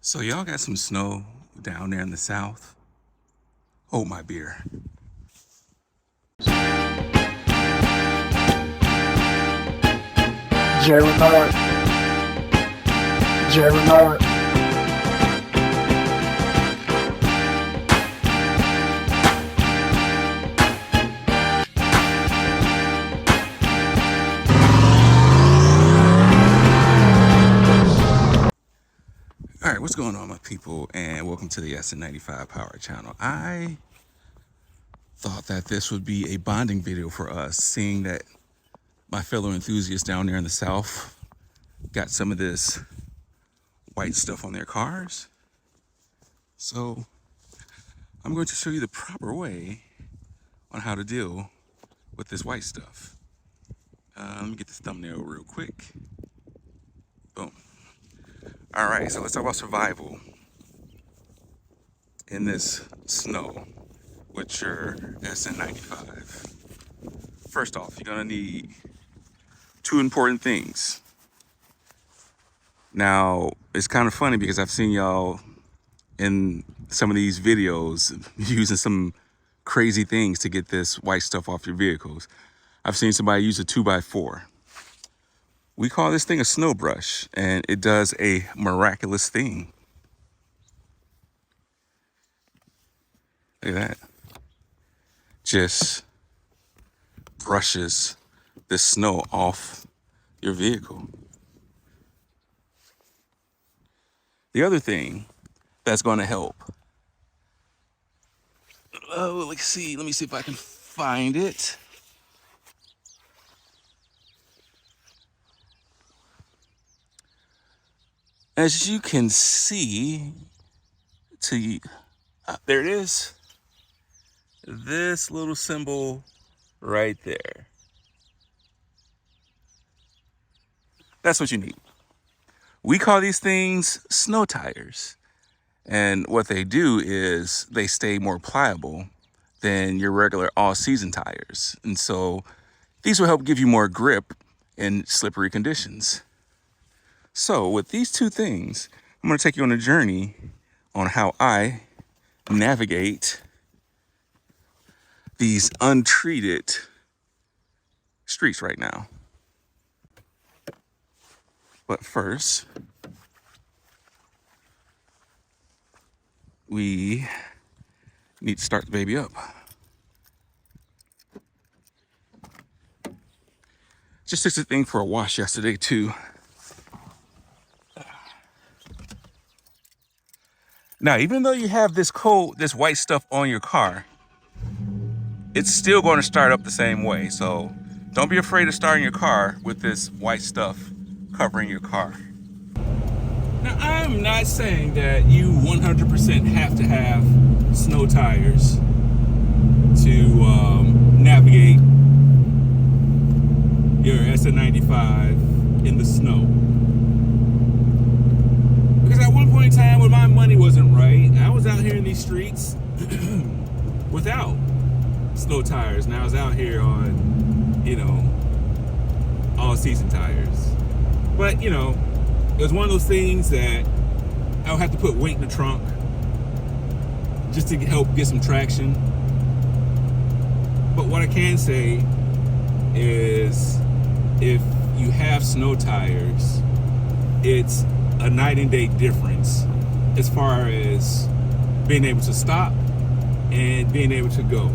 So y'all got some snow down there in the south? Hold my beer. Jerry. All right, what's going on, my people, and welcome to the SN95 Power Channel. I thought that this would be a bonding video for us, seeing that my fellow enthusiasts down there in the south got some of this white stuff on their cars. So I'm going to show you the proper way on how to deal with this white stuff. Let me get this thumbnail real quick. Boom. All right, so let's talk about survival in this snow with your SN95. First off, you're gonna need two important things. Now, it's kind of funny because I've seen y'all in some of these videos using some crazy things to get this white stuff off your vehicles. I've seen somebody use a 2x4. We call this thing a snow brush, and it does a miraculous thing. Look at that. Just brushes the snow off your vehicle. The other thing that's going to help. Oh, let's see. Let me see if I can find it. As you can see, there it is. This little symbol right there. That's what you need. We call these things snow tires. And what they do is they stay more pliable than your regular all-season tires. And so these will help give you more grip in slippery conditions. So with these two things, I'm going to take you on a journey on how I navigate these untreated streets right now. But first, we need to start the baby up. Just took the thing for a wash yesterday too. Now, even though you have this white stuff on your car, it's still going to start up the same way. So don't be afraid of starting your car with this white stuff covering your car. Now, I'm not saying that you 100% have to have snow tires to navigate your SN95 in the snow. Because at one point in time when my money wasn't right, I was out here in these streets without snow tires. And I was out here on, all season tires. But, it was one of those things that I would have to put weight in the trunk just to help get some traction. But what I can say is if you have snow tires, it's a night and day difference as far as being able to stop and being able to go.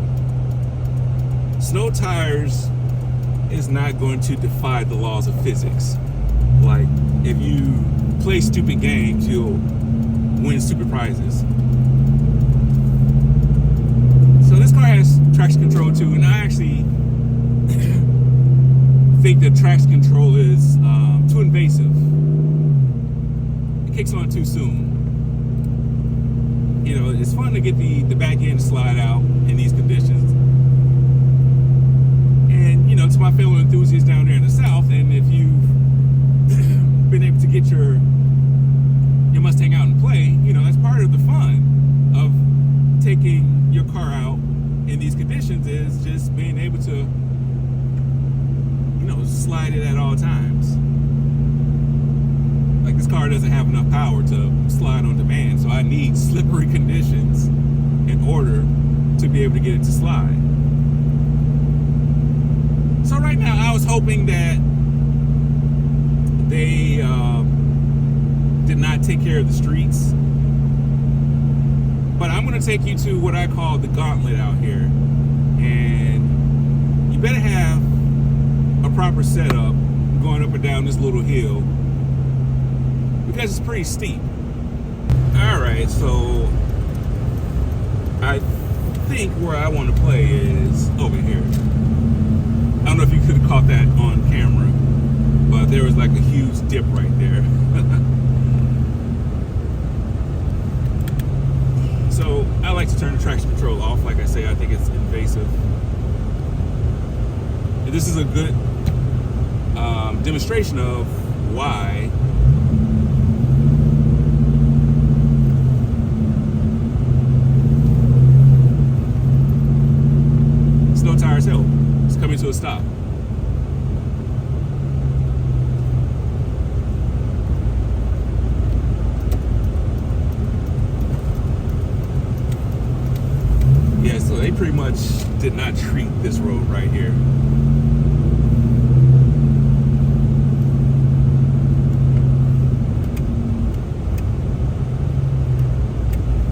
Snow tires is not going to defy the laws of physics. Like, if you play stupid games, you'll win stupid prizes. So this car has traction control too, and I actually think that traction control is too invasive. Kicks on too soon. It's fun to get the back end to slide out in these conditions. And to my fellow enthusiasts down there in the south, and if you've been able to get your Mustang out and play, that's part of the fun of taking your car out in these conditions, is just being able to slide it at all times. Like, this car doesn't have enough power to slide on demand, so I need slippery conditions in order to be able to get it to slide. So right now, I was hoping that they did not take care of the streets. But I'm going to take you to what I call the gauntlet out here. And you better have a proper setup going up and down this little hill, because it's pretty steep. Alright, so I think where I want to play is over here. I don't know if you could have caught that on camera, but there was like a huge dip right there. So I like to turn the traction control off. Like I say, I think it's invasive. And this is a good demonstration of why slow tires help. It's coming to a stop. Yeah, so they pretty much did not treat this road right here.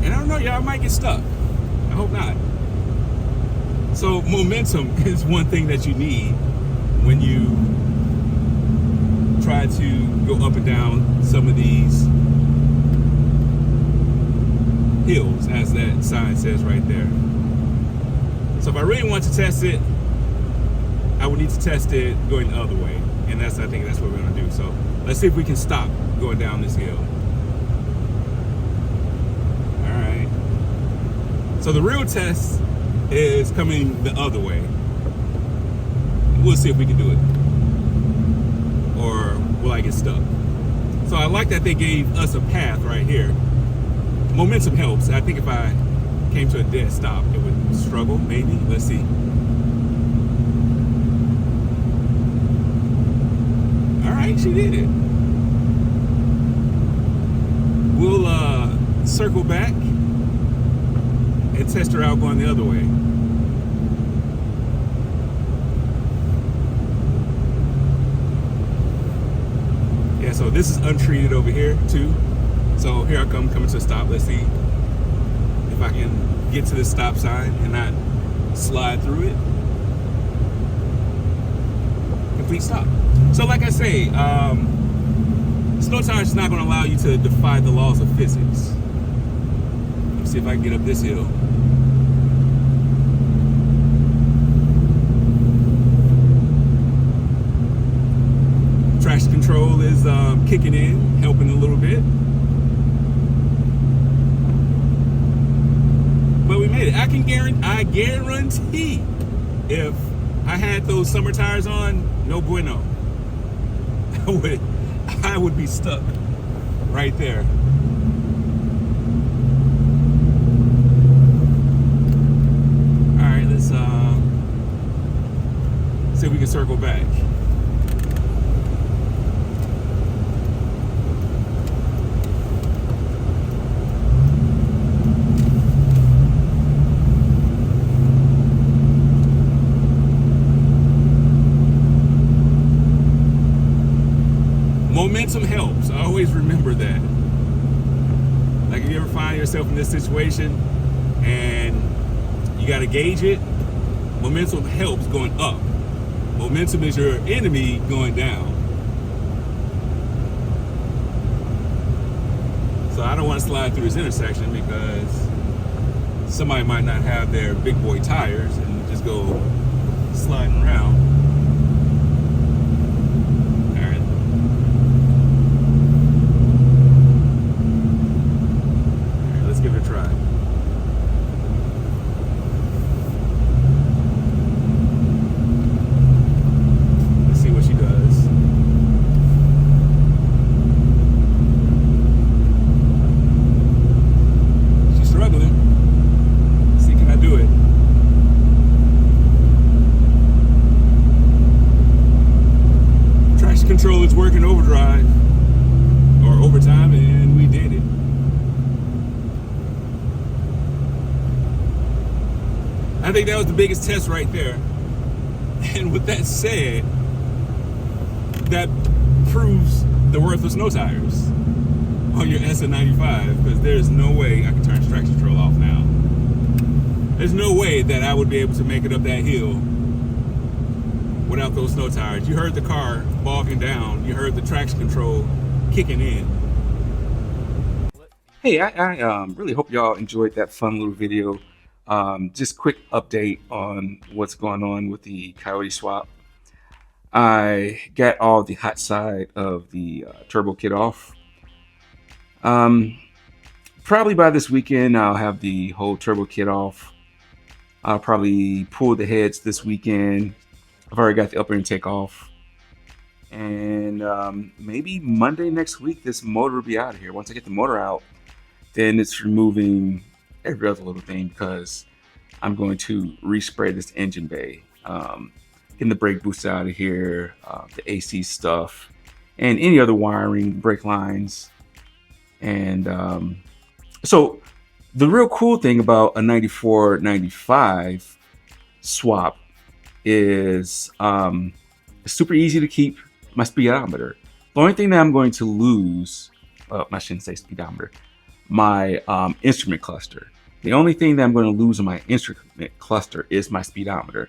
And I don't know, y'all might get stuck. I hope not. So momentum is one thing that you need when you try to go up and down some of these hills, as that sign says right there. So if I really want to test it, I would need to test it going the other way. And I think that's what we're gonna do. So let's see if we can stop going down this hill. All right. So the real test is coming the other way. We'll see if we can do it. Or will I get stuck? So I like that they gave us a path right here. Momentum helps. I think if I came to a dead stop, it would struggle, maybe. Let's see. All right, she did it. We'll circle back and test her out going the other way. Yeah, so this is untreated over here too. So here I come, coming to a stop. Let's see if I can get to this stop sign and not slide through it. Complete stop. So like I say, slow tires is not going to allow you to defy the laws of physics. Let's see if I can get up this hill. Traction control is kicking in, helping a little bit. But we made it. I guarantee if I had those summer tires on, no bueno. I would be stuck right there. All right, let's see if we can circle back. Momentum helps. I always remember that. Like if you ever find yourself in this situation and you got to gauge it, momentum helps going up. Momentum is your enemy going down. So I don't want to slide through this intersection because somebody might not have their big boy tires and just go sliding around. Give it a try. Let's see what she does. She's struggling. Let's see, can I do it? Traction control is working overdrive or overtime, and we did it. I think that was the biggest test right there. And with that said, that proves the worth of snow tires on your SN95, because there's no way I can turn traction control off now. There's no way that I would be able to make it up that hill without those snow tires. You heard the car bogging down. You heard the traction control kicking in. Hey, I really hope y'all enjoyed that fun little video. Just quick update on what's going on with the Coyote swap. I got all the hot side of the turbo kit off. Probably by this weekend I'll have the whole turbo kit off. I'll probably pull the heads this weekend. I've already got the upper intake off. And maybe Monday next week this motor will be out of here. Once I get the motor out, then it's removing every other little thing, because I'm going to respray this engine bay. Getting the brake boost out of here, the AC stuff, and any other wiring, brake lines. And so the real cool thing about a 94-95 swap is it's super easy to keep my speedometer. The only thing that I'm going to lose, I shouldn't say speedometer, my instrument cluster. The only thing that I'm going to lose in my instrument cluster is my speedometer,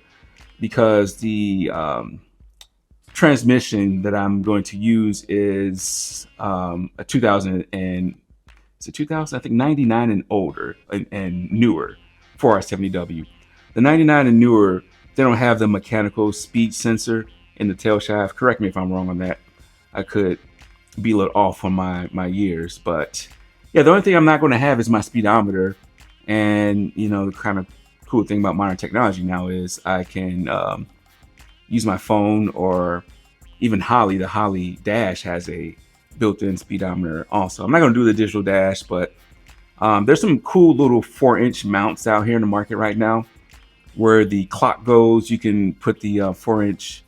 because the transmission that I'm going to use is a 2000 and it's a 2000, I think 99 and older and newer 4R70W. The 99 and newer, they don't have the mechanical speed sensor in the tail shaft. Correct me if I'm wrong on that. I could be a little off on my years, but yeah, the only thing I'm not going to have is my speedometer. And you know, the kind of cool thing about modern technology now is I can use my phone, or even Holly. The Holly Dash has a built-in speedometer also. I'm not going to do the digital dash, but there's some cool little 4-inch mounts out here in the market right now where the clock goes. You can put the 4-inch,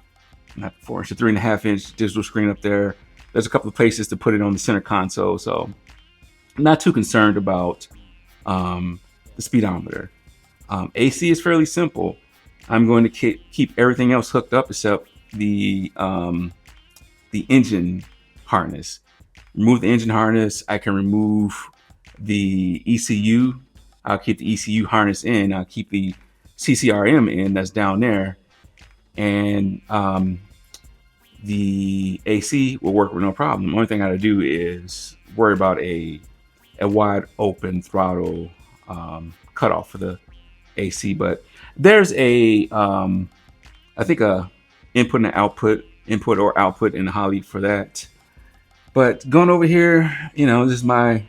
not 4-inch, the 3.5-inch digital screen up there. There's a couple of places to put it on the center console, so I'm not too concerned about the speedometer. AC is fairly simple. I'm going to keep everything else hooked up except the engine harness. Remove the engine harness. I can remove the ECU. I'll keep the ECU harness in. I'll keep the CCRM in that's down there. And the AC will work with no problem. The only thing I gotta do is worry about a wide open throttle cutoff for the AC. But there's a I think a input or output in the Holly for that. But going over here, you know, this is my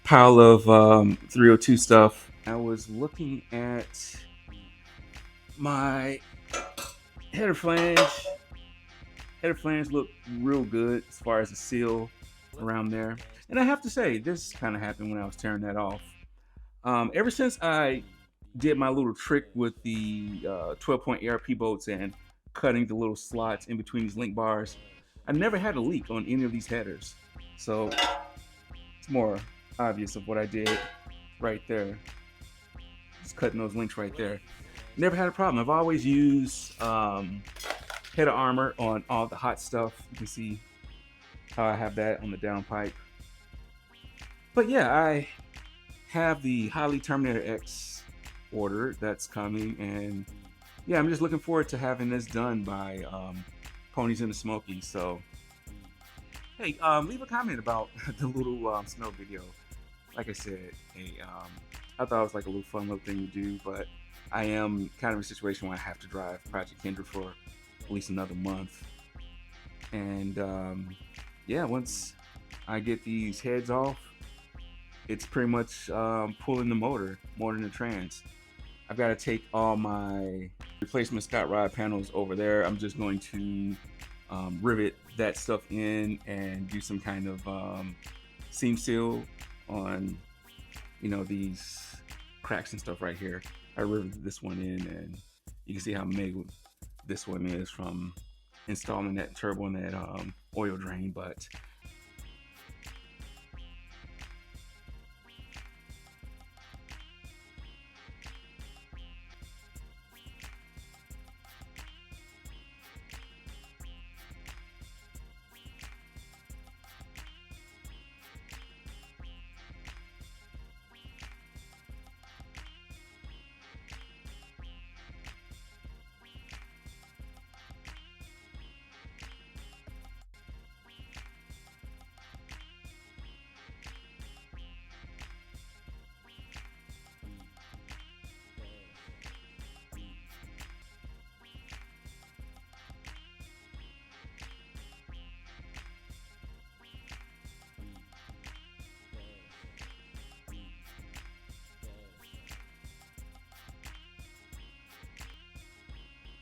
pile of 302 stuff. I was looking at my header flange. Header flange look real good as far as the seal around there. And I have to say, this kind of happened when I was tearing that off. Ever since I did my little trick with the 12-point ARP bolts and cutting the little slots in between these link bars, I never had a leak on any of these headers. So it's more obvious of what I did right there. Just cutting those links right there. Never had a problem. I've always used header armor on all the hot stuff. You can see how I have that on the downpipe. But yeah, I have the Holly Terminator X order that's coming, and yeah, I'm just looking forward to having this done by Ponies in the Smokies. So hey, leave a comment about the little snow video. Like I said, I thought it was like a little fun little thing to do, but I am kind of in a situation where I have to drive Project Kendra for at least another month. And yeah, once I get these heads off, it's pretty much pulling the motor more than the trans. I've got to take all my replacement Scott rod panels over there. I'm just going to rivet that stuff in and do some kind of seam seal on, you know, these cracks and stuff right here. I riveted this one in, and you can see how big this one is from installing that turbo and that oil drain. But